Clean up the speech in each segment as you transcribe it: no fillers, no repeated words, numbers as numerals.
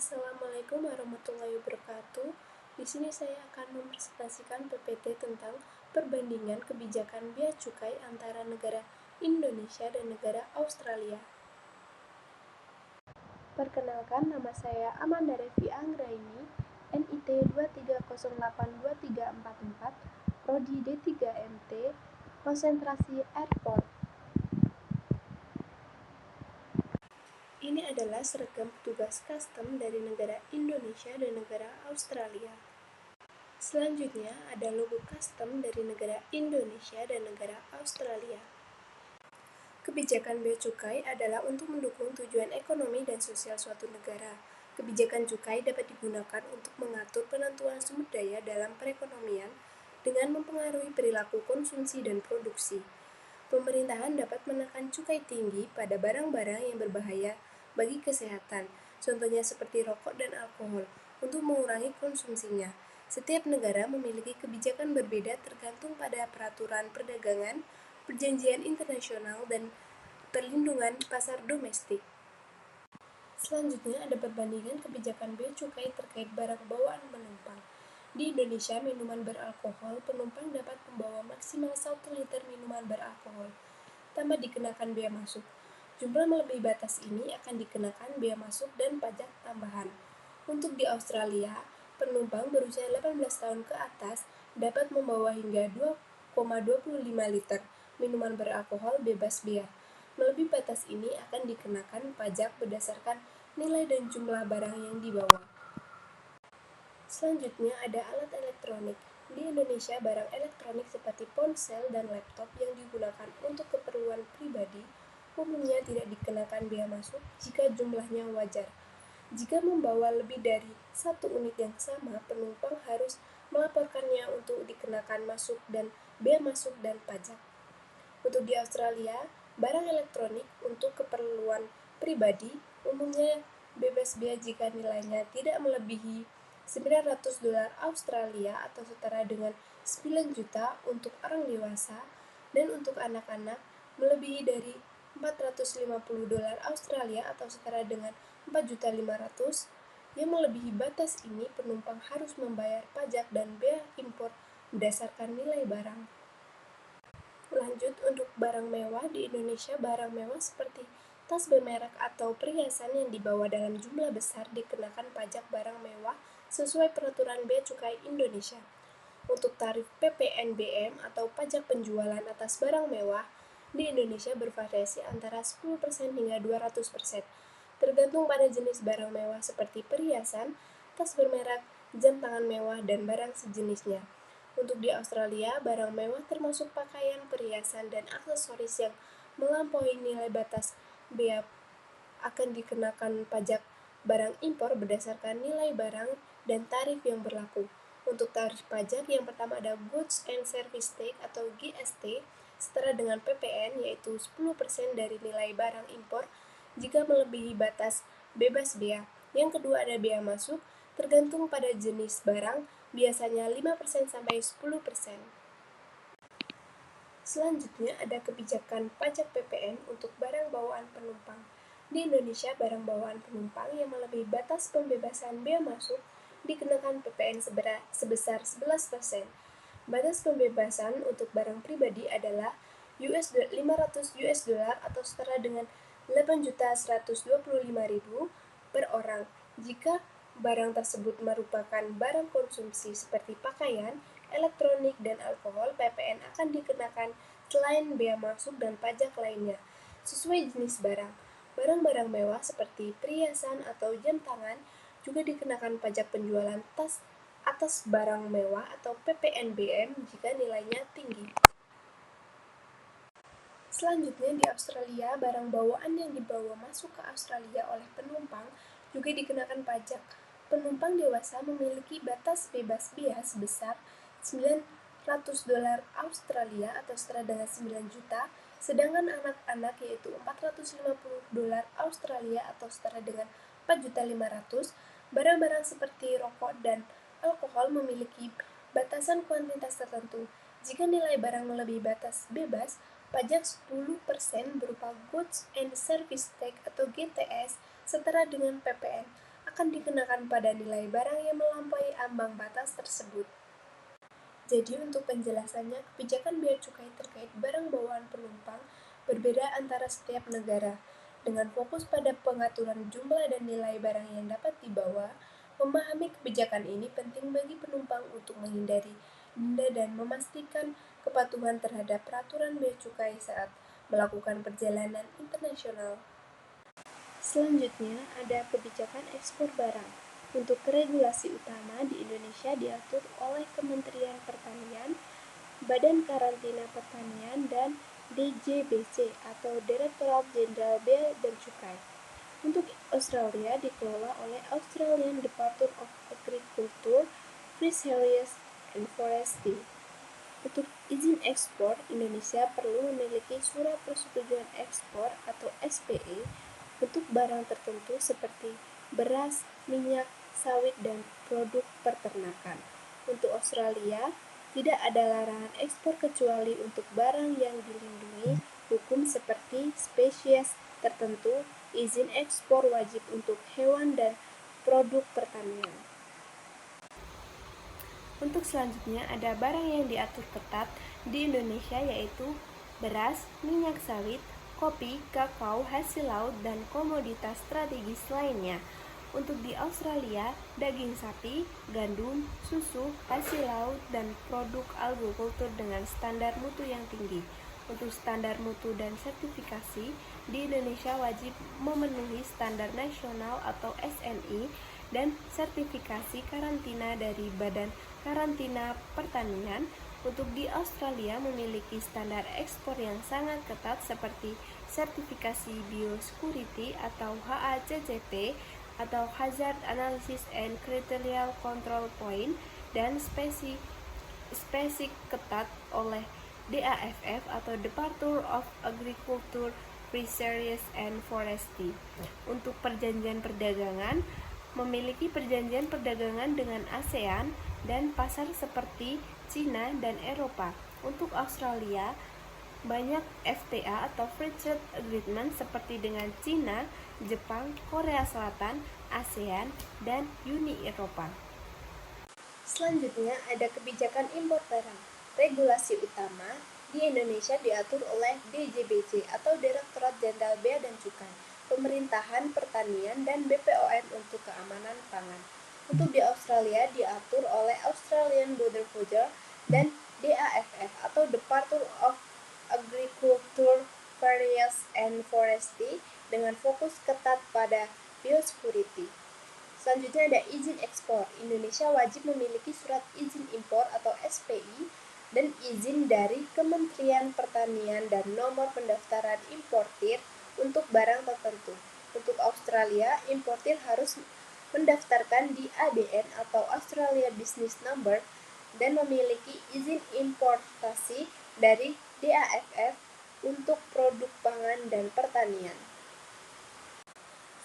Assalamualaikum warahmatullahi wabarakatuh. Di sini saya akan mempresentasikan PPT tentang perbandingan kebijakan bea cukai antara negara Indonesia dan negara Australia. Perkenalkan, nama saya Amanda Revi Anggraini, NIT 2308234, Prodi D3MT, konsentrasi Airport. Ini adalah seragam petugas custom dari negara Indonesia dan negara Australia. Selanjutnya ada logo custom dari negara Indonesia dan negara Australia. Kebijakan bea cukai adalah untuk mendukung tujuan ekonomi dan sosial suatu negara. Kebijakan cukai dapat digunakan untuk mengatur penentuan sumber daya dalam perekonomian dengan mempengaruhi perilaku konsumsi dan produksi. Pemerintahan dapat menekan cukai tinggi pada barang-barang yang berbahaya bagi kesehatan, contohnya seperti rokok dan alkohol, untuk mengurangi konsumsinya. Setiap negara memiliki kebijakan berbeda tergantung pada peraturan perdagangan, perjanjian internasional, dan perlindungan pasar domestik. Selanjutnya ada perbandingan kebijakan bea cukai terkait barang bawaan penumpang. Di Indonesia, minuman beralkohol, penumpang dapat membawa maksimal 1 liter minuman beralkohol, tanpa dikenakan bea masuk. Jumlah melebihi batas ini akan dikenakan bea masuk dan pajak tambahan. Untuk di Australia, penumpang berusia 18 tahun ke atas dapat membawa hingga 2,25 liter minuman beralkohol bebas bea. Melebihi batas ini akan dikenakan pajak berdasarkan nilai dan jumlah barang yang dibawa. Selanjutnya ada alat elektronik. Di Indonesia, barang elektronik seperti ponsel dan laptop yang digunakan untuk keperluan pribadi umumnya tidak dikenakan bea masuk jika jumlahnya wajar. Jika membawa lebih dari satu unit yang sama, penumpang harus melaporkannya untuk dikenakan masuk dan bea masuk dan pajak. Untuk di Australia, barang elektronik untuk keperluan pribadi umumnya bebas bea jika nilainya tidak melebihi $900 Australia atau setara dengan 9 juta untuk orang dewasa, dan untuk anak-anak melebihi dari $450 Australia atau setara dengan 4.500.000. Yang melebihi batas ini, penumpang harus membayar pajak dan bea impor berdasarkan nilai barang. Lanjut, untuk barang mewah di Indonesia, barang mewah seperti tas bermerek atau perhiasan yang dibawa dalam jumlah besar dikenakan pajak barang mewah sesuai peraturan bea cukai Indonesia. Untuk tarif PPNBM atau pajak penjualan atas barang mewah di Indonesia bervariasi antara 10% hingga 200%, tergantung pada jenis barang mewah seperti perhiasan, tas bermerek, jam tangan mewah, dan barang sejenisnya. Untuk di Australia, barang mewah termasuk pakaian, perhiasan, dan aksesoris yang melampaui nilai batas bea akan dikenakan pajak barang impor berdasarkan nilai barang dan tarif yang berlaku. Untuk tarif pajak, yang pertama ada Goods and Service Tax atau GST, setara dengan PPN, yaitu 10% dari nilai barang impor jika melebihi batas bebas bea. Yang kedua ada bea masuk, tergantung pada jenis barang, biasanya 5% sampai 10%. Selanjutnya ada kebijakan pajak PPN untuk barang bawaan penumpang. Di Indonesia, barang bawaan penumpang yang melebihi batas pembebasan bea masuk dikenakan PPN sebesar 11%. Batas pembebasan untuk barang pribadi adalah $500 atau setara dengan 8.125.000 per orang. Jika barang tersebut merupakan barang konsumsi seperti pakaian, elektronik, dan alkohol, PPN akan dikenakan selain bea masuk dan pajak lainnya, sesuai jenis barang. Barang-barang mewah seperti perhiasan atau jam tangan juga dikenakan pajak penjualan tas atas barang mewah atau PPNBM jika nilainya tinggi. Selanjutnya di Australia, barang bawaan yang dibawa masuk ke Australia oleh penumpang juga dikenakan pajak. Penumpang dewasa memiliki batas bebas bea sebesar $900 Australia atau setara dengan 9 juta, sedangkan anak-anak yaitu $450 Australia atau setara dengan 4.500.000. Barang-barang seperti rokok dan alkohol memiliki batasan kuantitas tertentu. Jika nilai barang melebihi batas bebas, pajak 10% berupa Goods and Service Tax atau GTS setara dengan PPN akan dikenakan pada nilai barang yang melampaui ambang batas tersebut. Jadi untuk penjelasannya, kebijakan bea cukai terkait barang bawaan penumpang berbeda antara setiap negara. Dengan fokus pada pengaturan jumlah dan nilai barang yang dapat dibawa, memahami kebijakan ini penting bagi penumpang untuk menghindari denda dan memastikan kepatuhan terhadap peraturan bea cukai saat melakukan perjalanan internasional. Selanjutnya, ada kebijakan ekspor barang. Untuk regulasi utama di Indonesia diatur oleh Kementerian Pertanian, Badan Karantina Pertanian, dan DJBC atau Direktorat Jenderal Bea dan Cukai. Untuk Australia dikelola oleh Australian Department of Agriculture, Fisheries and Forestry. Untuk izin ekspor, Indonesia perlu memiliki surat persetujuan ekspor atau SPE untuk barang tertentu seperti beras, minyak, sawit, dan produk peternakan. Untuk Australia, tidak ada larangan ekspor kecuali untuk barang yang dilindungi hukum seperti spesies tertentu. Izin ekspor wajib untuk hewan dan produk pertanian. Untuk selanjutnya ada barang yang diatur ketat di Indonesia yaitu beras, minyak sawit, kopi, kakao, hasil laut, dan komoditas strategis lainnya. Untuk di Australia, daging sapi, gandum, susu, hasil laut, dan produk agrikultur dengan standar mutu yang tinggi. Untuk standar mutu dan sertifikasi, di Indonesia wajib memenuhi standar nasional atau SNI dan sertifikasi karantina dari Badan Karantina Pertanian. Untuk di Australia memiliki standar ekspor yang sangat ketat seperti sertifikasi biosecurity atau HACCP atau Hazard Analysis and Criteria Control Point dan spesifik ketat oleh DAFF atau Department of Agriculture, Fisheries and Forestry. Untuk perjanjian perdagangan, memiliki perjanjian perdagangan dengan ASEAN dan pasar seperti Cina dan Eropa. Untuk Australia, banyak FTA atau Free Trade Agreement seperti dengan Cina, Jepang, Korea Selatan, ASEAN, dan Uni Eropa. Selanjutnya ada kebijakan impor barang. Regulasi utama di Indonesia diatur oleh DJBC atau Direktorat Jenderal Bea dan Cukai, Pemerintahan Pertanian, dan BPOM untuk keamanan pangan. Untuk di Australia diatur oleh Australian Border Force dan DAFF atau Department of Agriculture, Fisheries and Forestry dengan fokus ketat pada biosecurity. Selanjutnya ada izin ekspor. Indonesia wajib memiliki surat izin impor atau SPI dan izin dari Kementerian Pertanian dan nomor pendaftaran importir untuk barang tertentu. Untuk Australia, importir harus mendaftarkan di ABN atau Australia Business Number dan memiliki izin importasi dari DAFF untuk produk pangan dan pertanian.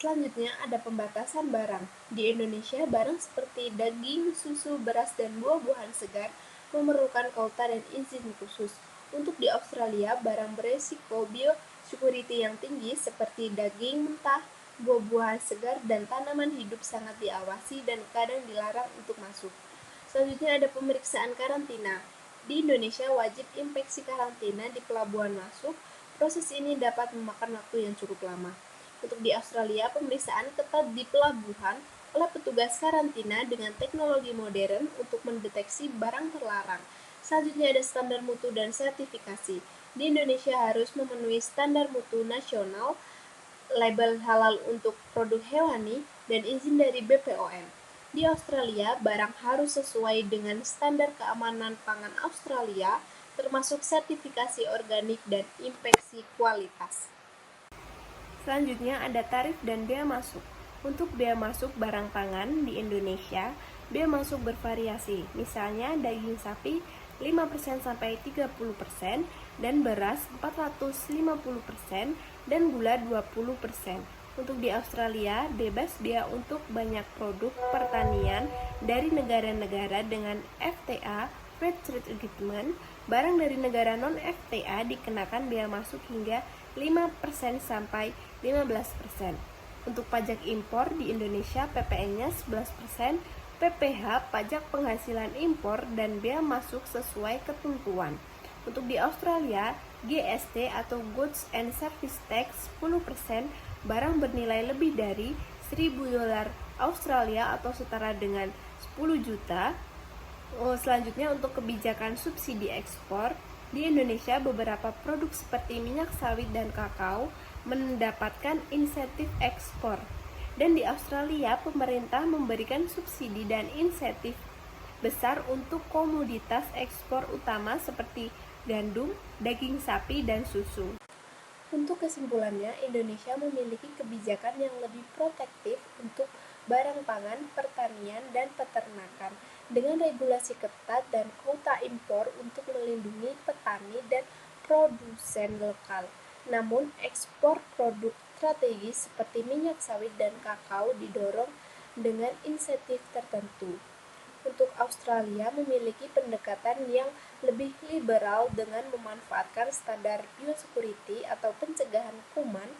Selanjutnya ada pembatasan barang. Di Indonesia, barang seperti daging, susu, beras, dan buah-buahan segar memerlukan kuota dan izin khusus. Untuk di Australia, barang beresiko biosecurity yang tinggi seperti daging mentah, buah-buahan segar, dan tanaman hidup sangat diawasi dan kadang dilarang untuk masuk. Selanjutnya ada pemeriksaan karantina. Di Indonesia wajib inspeksi karantina di pelabuhan masuk. Proses ini dapat memakan waktu yang cukup lama. Untuk di Australia, pemeriksaan ketat di pelabuhan oleh petugas karantina dengan teknologi modern untuk mendeteksi barang terlarang. Selanjutnya ada standar mutu dan sertifikasi. Di Indonesia harus memenuhi standar mutu nasional, label halal untuk produk hewani, dan izin dari BPOM. Di Australia, barang harus sesuai dengan standar keamanan pangan Australia, termasuk sertifikasi organik dan inspeksi kualitas. Selanjutnya ada tarif dan bea masuk. Untuk bea masuk barang pangan di Indonesia, bea masuk bervariasi. Misalnya daging sapi 5% sampai 30% dan beras 450% dan gula 20%. Untuk di Australia, bebas bea untuk banyak produk pertanian dari negara-negara dengan FTA, Free Trade Agreement. Barang dari negara non-FTA dikenakan bea masuk hingga 5% sampai 15%. Untuk pajak impor di Indonesia, PPN-nya 11%, PPH pajak penghasilan impor dan bea masuk sesuai ketentuan. Untuk di Australia, GST atau Goods and Service Tax 10%, barang bernilai lebih dari $1.000 Australia atau setara dengan 10 juta. Selanjutnya untuk kebijakan subsidi ekspor, di Indonesia beberapa produk seperti minyak sawit dan kakao mendapatkan insentif ekspor. Dan di Australia, pemerintah memberikan subsidi dan insentif besar untuk komoditas ekspor utama seperti gandum, daging sapi, dan susu. Untuk kesimpulannya, Indonesia memiliki kebijakan yang lebih protektif untuk barang pangan, pertanian, dan peternakan, dengan regulasi ketat dan kuota impor untuk melindungi petani dan produsen lokal. Namun, ekspor produk strategis seperti minyak sawit dan kakao didorong dengan insentif tertentu. Untuk Australia memiliki pendekatan yang lebih liberal dengan memanfaatkan standar biosecurity atau pencegahan kuman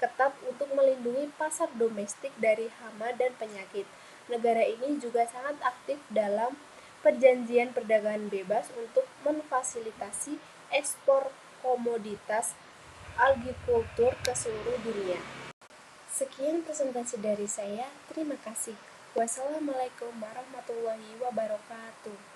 ketat untuk melindungi pasar domestik dari hama dan penyakit. Negara ini juga sangat aktif dalam perjanjian perdagangan bebas untuk memfasilitasi ekspor komoditas agrikultur ke seluruh dunia. Sekian presentasi dari saya, terima kasih. Wassalamualaikum warahmatullahi wabarakatuh.